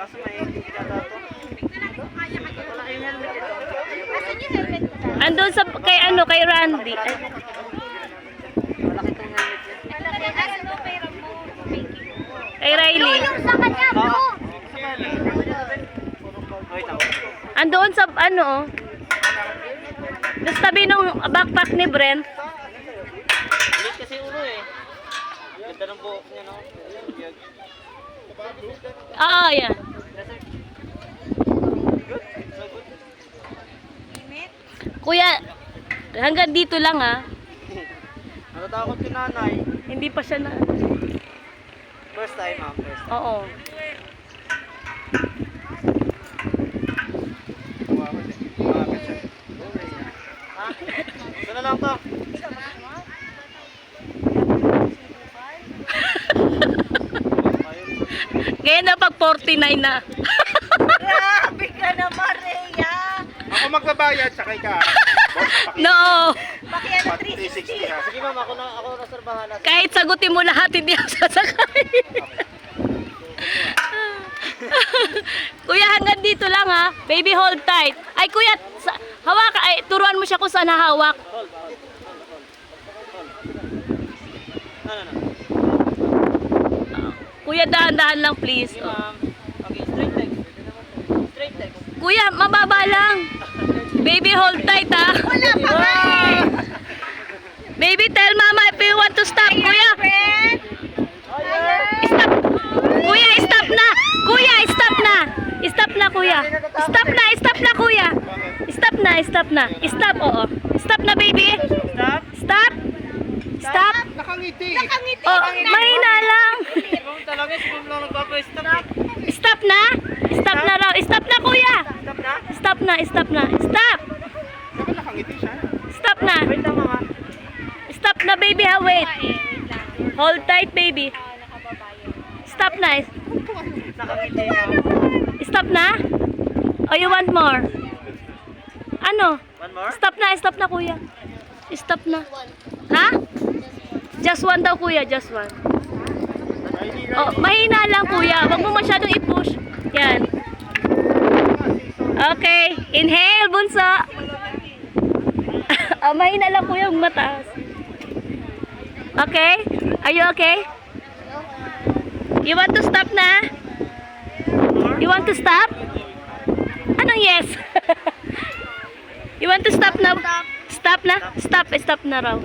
Kaso may yata to. Wala yung helmet ito. Asan yung helmet ko? Andun sa, kay ano, kay Randy. Ay, Malaki tong helmet niya. Malaki. Asan mo? Pera mo. kay Riley. Yung sa kanya, bro. Wait lang. Andun sa, ano, oh. Nasa tabi nung backpack ni Brent. Ulit kasi ulo eh. Ganda ng buhok niya, no? Oo, yan. Kuya, hanggang dito lang ah. Natatakot si nanay. Hindi pa siya na. First time, ma'am. First time. Oo. Ha? Ito na lang to. Ngayon na pag 49 na. Grabe ka naman, Rhea. Ako magbabayad, sakay ka. No. Pakiano 360 ha. Sige ma'am, ako na sir bahala. Kahit sagutin mo lahat, hindi ako sasakay. Kuya, hanggang dito lang ha. Baby, hold tight. Ay, kuya, hawak. Ay, turuan mo siya kung saan hawak. No. Kuya, dahan-dahan lang, please. Sige ma'am. Okay, straight text. Straight text. Kuya, mababa lang. Baby, hold tight ha. Wala pa ba eh. Baby, tell mama if you want to stop. Kuya, Friend. stop. Kuya, stop na. Kuya, stop na. Stop na, kuya. Stop na, stop na, kuya. Stop na, stop na. Stop, oo. Stop na, baby. Stop. Stop. Stop. Nakangiti. Nakangiti Oh, ka na. mahina lang. Si ma'am talaga, si ma'am lang nagpapa-stop eh. Stop na. Stop na raw. Stop na, kuya. Stop na? Stop na, stop na. Stop. Bakit nakangiti siya? Stop na. Wait lang mama. Stop na, baby, ha. Wait. Wait lang. Hold tight, baby. Nakababayan. Stop na. Nakangiti ma'am. Stop na. Oh, you want more? Ano? One more? Stop na, kuya. Stop na. Ha? Just one daw, kuya. Just one. Oh, mahina lang, kuya. Huwag mo masyadong i-push. Yan. Okay. Inhale, bunso. Oh, mahina lang, kuya. Huwag mataas. Okay? Are you okay? You want to stop na? You want to stop? Anong yes? You want to stop na? Stop na? Stop na raw.